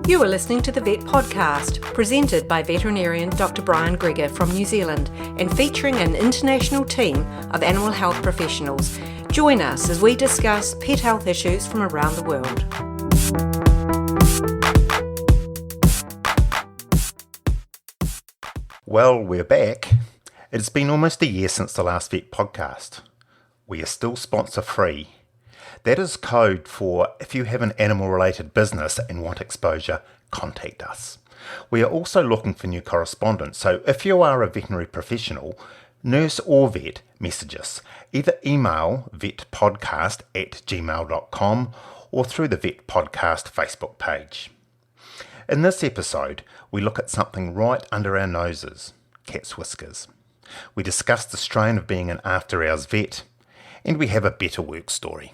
You are listening to the Vet Podcast, presented by veterinarian Dr. Brian Gregor from New Zealand and featuring an international team of animal health professionals. Join us as we discuss pet health issues from around the world. Well, we're back. It's been almost a year since the last Vet Podcast. We are still sponsor free. That is code for if you have an animal-related business and want exposure, contact us. We are also looking for new correspondents, so if you are a veterinary professional, nurse or vet, message us. Either email vetpodcast@gmail.com or through the Vet Podcast Facebook page. In this episode, we look at something right under our noses, cat's whiskers. We discuss the strain of being an after-hours vet, and we have a better work story.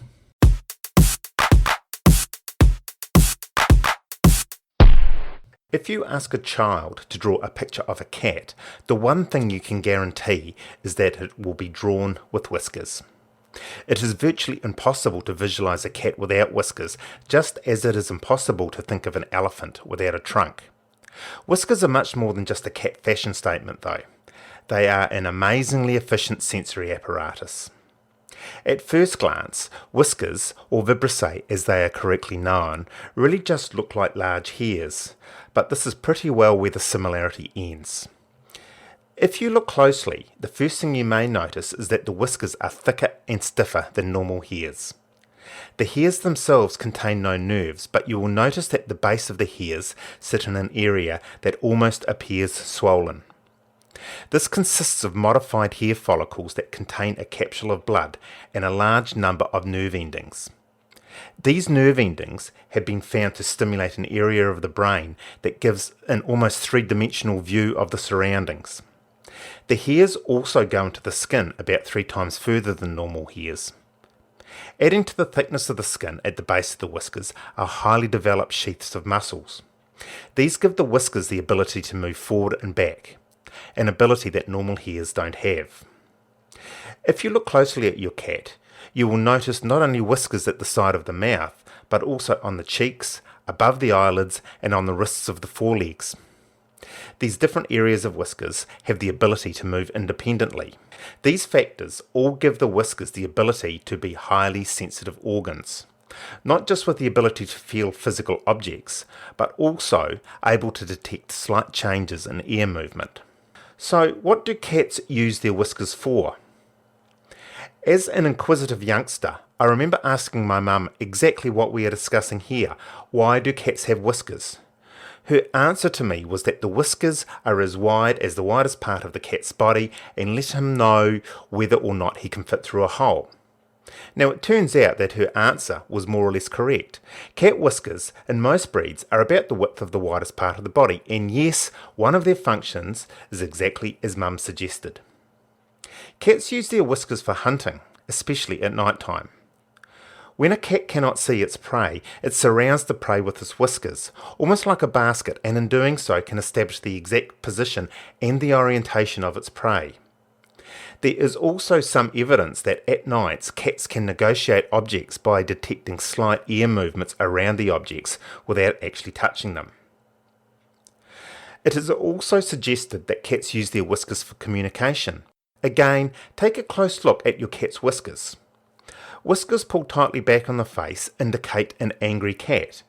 If you ask a child to draw a picture of a cat, the one thing you can guarantee is that it will be drawn with whiskers. It is virtually impossible to visualize a cat without whiskers, just as it is impossible to think of an elephant without a trunk. Whiskers are much more than just a cat fashion statement though. They are an amazingly efficient sensory apparatus. At first glance, whiskers, or vibrissae as they are correctly known, really just look like large hairs, but this is pretty well where the similarity ends. If you look closely, the first thing you may notice is that the whiskers are thicker and stiffer than normal hairs. The hairs themselves contain no nerves, but you will notice that the base of the hairs sit in an area that almost appears swollen. This consists of modified hair follicles that contain a capsule of blood and a large number of nerve endings. These nerve endings have been found to stimulate an area of the brain that gives an almost three-dimensional view of the surroundings. The hairs also go into the skin about 3 times further than normal hairs. Adding to the thickness of the skin at the base of the whiskers are highly developed sheaths of muscles. These give the whiskers the ability to move forward and back, an ability that normal hairs don't have. If you look closely at your cat, you will notice not only whiskers at the side of the mouth, but also on the cheeks, above the eyelids, and on the wrists of the forelegs. These different areas of whiskers have the ability to move independently. These factors all give the whiskers the ability to be highly sensitive organs, not just with the ability to feel physical objects, but also able to detect slight changes in air movement. So, what do cats use their whiskers for? As an inquisitive youngster, I remember asking my mum exactly what we are discussing here. Why do cats have whiskers? Her answer to me was that the whiskers are as wide as the widest part of the cat's body and let him know whether or not he can fit through a hole. Now it turns out that her answer was more or less correct. Cat whiskers in most breeds are about the width of the widest part of the body, and yes, one of their functions is exactly as Mum suggested. Cats use their whiskers for hunting, especially at night time. When a cat cannot see its prey, it surrounds the prey with its whiskers, almost like a basket, and in doing so can establish the exact position and the orientation of its prey. There is also some evidence that at nights cats can negotiate objects by detecting slight air movements around the objects without actually touching them. It is also suggested that cats use their whiskers for communication. Again, take a close look at your cat's whiskers. Whiskers pulled tightly back on the face indicate an angry cat.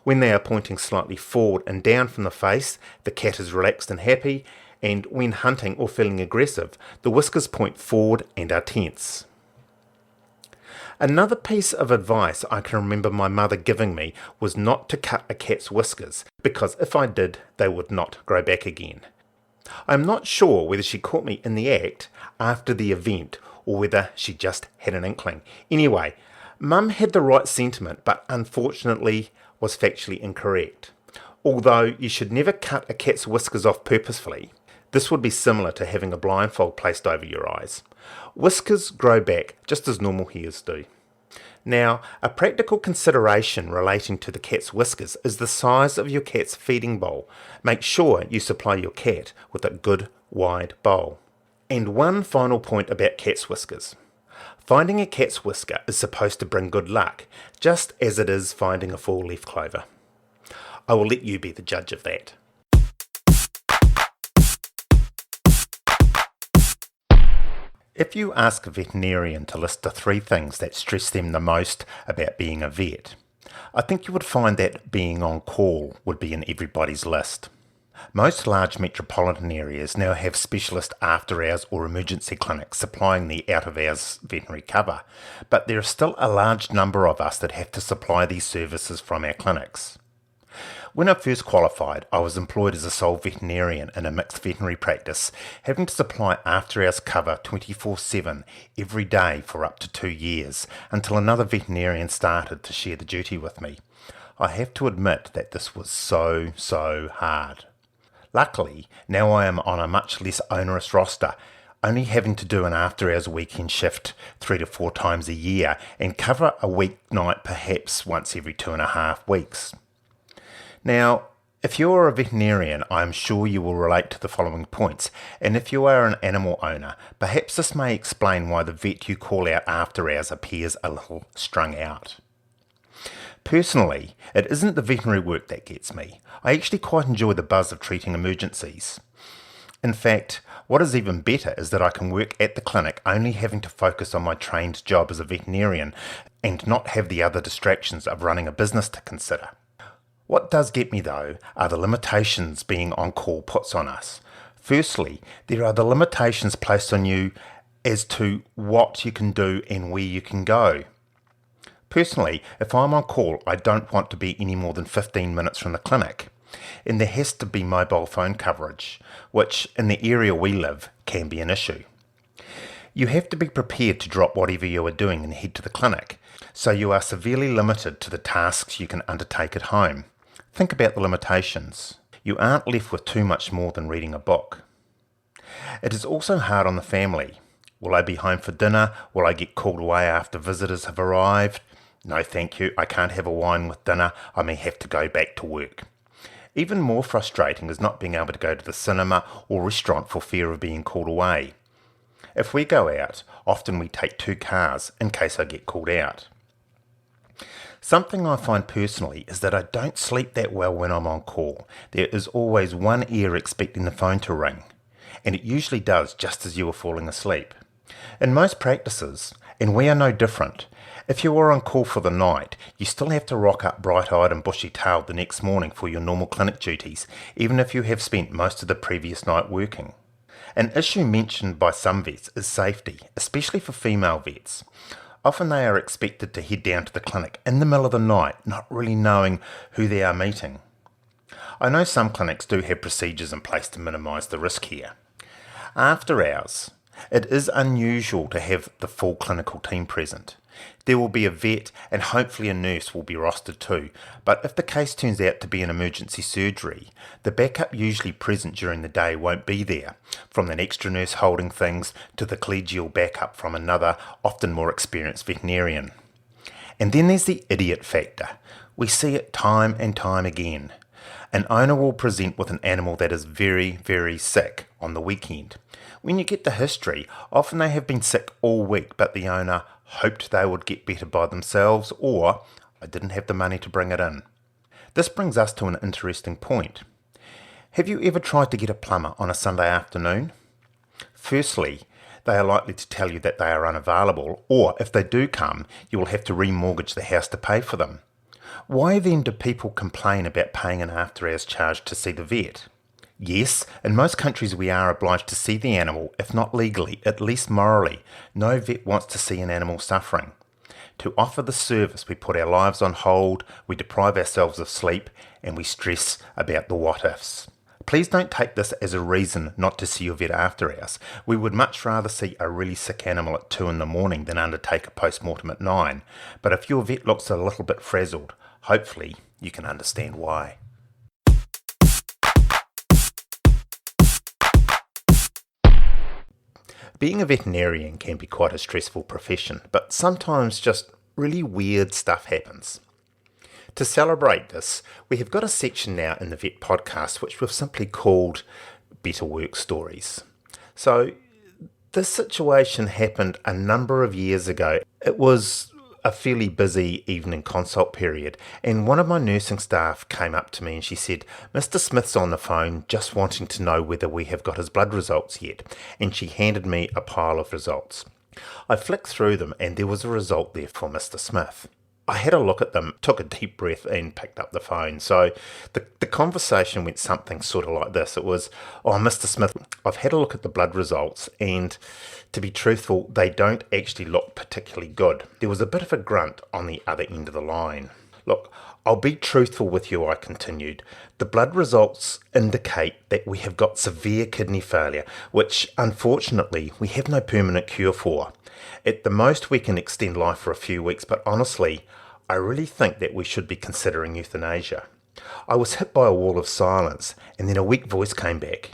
When they are pointing slightly forward and down from the face, the cat is relaxed and happy, and when hunting or feeling aggressive, the whiskers point forward and are tense. Another piece of advice I can remember my mother giving me was not to cut a cat's whiskers, because if I did, they would not grow back again. I'm not sure whether she caught me in the act after the event or whether she just had an inkling. Anyway, Mum had the right sentiment, but unfortunately was factually incorrect. Although you should never cut a cat's whiskers off purposefully, this would be similar to having a blindfold placed over your eyes. Whiskers grow back just as normal hairs do. Now, a practical consideration relating to the cat's whiskers is the size of your cat's feeding bowl. Make sure you supply your cat with a good wide bowl. And one final point about cat's whiskers. Finding a cat's whisker is supposed to bring good luck, just as it is finding a 4-leaf clover. I will let you be the judge of that. If you ask a veterinarian to list the 3 things that stress them the most about being a vet, I think you would find that being on call would be in everybody's list. Most large metropolitan areas now have specialist after-hours or emergency clinics supplying the out-of-hours veterinary cover, but there are still a large number of us that have to supply these services from our clinics. When I first qualified, I was employed as a sole veterinarian in a mixed veterinary practice, having to supply after-hours cover 24/7 every day for up to 2 years, until another veterinarian started to share the duty with me. I have to admit that this was so hard. Luckily, now I am on a much less onerous roster, only having to do an after-hours weekend shift 3 to 4 times a year and cover a weeknight perhaps once every 2.5 weeks. Now, if you are a veterinarian, I am sure you will relate to the following points, and if you are an animal owner, perhaps this may explain why the vet you call out after hours appears a little strung out. Personally, it isn't the veterinary work that gets me. I actually quite enjoy the buzz of treating emergencies. In fact, what is even better is that I can work at the clinic only having to focus on my trained job as a veterinarian and not have the other distractions of running a business to consider. What does get me though are the limitations being on call puts on us. Firstly, there are the limitations placed on you as to what you can do and where you can go. Personally, if I'm on call, I don't want to be any more than 15 minutes from the clinic, and there has to be mobile phone coverage, which in the area we live can be an issue. You have to be prepared to drop whatever you are doing and head to the clinic, so you are severely limited to the tasks you can undertake at home. Think about the limitations. You aren't left with too much more than reading a book. It is also hard on the family. Will I be home for dinner? Will I get called away after visitors have arrived? No thank you, I can't have a wine with dinner, I may have to go back to work. Even more frustrating is not being able to go to the cinema or restaurant for fear of being called away. If we go out, often we take 2 cars in case I get called out. Something I find personally is that I don't sleep that well when I'm on call. There is always one ear expecting the phone to ring, and it usually does just as you are falling asleep. In most practices, and we are no different, if you are on call for the night, you still have to rock up bright-eyed and bushy-tailed the next morning for your normal clinic duties, even if you have spent most of the previous night working. An issue mentioned by some vets is safety, especially for female vets. Often they are expected to head down to the clinic in the middle of the night, not really knowing who they are meeting. I know some clinics do have procedures in place to minimise the risk here. After hours, it is unusual to have the full clinical team present. There will be a vet and hopefully a nurse will be rostered too, but if the case turns out to be an emergency surgery, the backup usually present during the day won't be there, from an extra nurse holding things to the collegial backup from another, often more experienced veterinarian. And then there's the idiot factor. We see it time and time again. An owner will present with an animal that is very sick on the weekend. When you get the history, often they have been sick all week, but the owner hoped they would get better by themselves, or I didn't have the money to bring it in. This brings us to an interesting point. Have you ever tried to get a plumber on a Sunday afternoon? Firstly, they are likely to tell you that they are unavailable, or if they do come, you will have to remortgage the house to pay for them. Why then do people complain about paying an after-hours charge to see the vet? Yes, in most countries we are obliged to see the animal, if not legally, at least morally. No vet wants to see an animal suffering. To offer the service, we put our lives on hold, we deprive ourselves of sleep, and we stress about the what-ifs. Please don't take this as a reason not to see your vet after hours. We would much rather see a really sick animal at 2 in the morning than undertake a post-mortem at 9. But if your vet looks a little bit frazzled, hopefully you can understand why. Being a veterinarian can be quite a stressful profession, but sometimes just really weird stuff happens. To celebrate this, we have got a section now in the Vet Podcast which we've simply called Better Work Stories. So this situation happened a number of years ago. It was a fairly busy evening consult period, and one of my nursing staff came up to me and she said, "Mr. Smith's on the phone just wanting to know whether we have got his blood results yet," and she handed me a pile of results. I flicked through them and there was a result there for Mr. Smith. I had a look at them, took a deep breath and picked up the phone. So the conversation went something sort of like this. It was, "Oh, Mr. Smith, I've had a look at the blood results and to be truthful, they don't actually look particularly good." There was a bit of a grunt on the other end of the line. "Look, I'll be truthful with you," I continued. "The blood results indicate that we have got severe kidney failure, which unfortunately we have no permanent cure for. At the most we can extend life for a few weeks, but honestly, I really think that we should be considering euthanasia." I was hit by a wall of silence, and then a weak voice came back.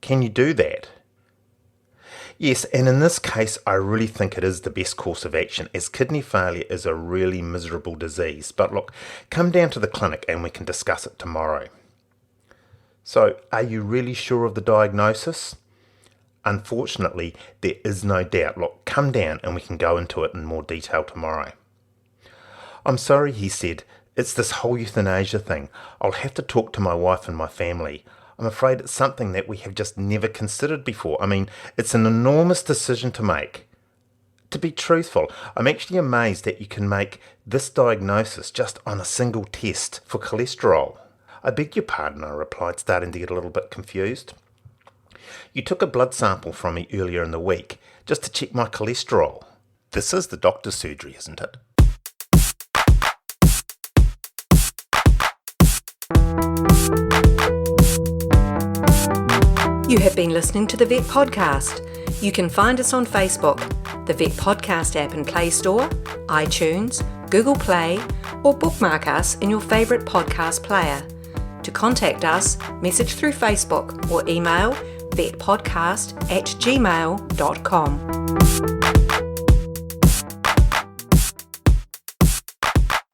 "Can you do that?" "Yes, and in this case I really think it is the best course of action, as kidney failure is a really miserable disease. But look, come down to the clinic and we can discuss it tomorrow." "So, are you really sure of the diagnosis?" "Unfortunately, there is no doubt. Look, come down and we can go into it in more detail tomorrow." "I'm sorry," he said. "It's this whole euthanasia thing. I'll have to talk to my wife and my family. I'm afraid it's something that we have just never considered before. I mean, it's an enormous decision to make. To be truthful, I'm actually amazed that you can make this diagnosis just on a single test for cholesterol." "I beg your pardon," I replied, starting to get a little bit confused. "You took a blood sample from me earlier in the week just to check my cholesterol. This is the doctor's surgery, isn't it?" You have been listening to the Vet Podcast. You can find us on Facebook, the Vet Podcast app in Play Store, iTunes, Google Play, or bookmark us in your favourite podcast player. To contact us, message through Facebook or email vetpodcast@gmail.com.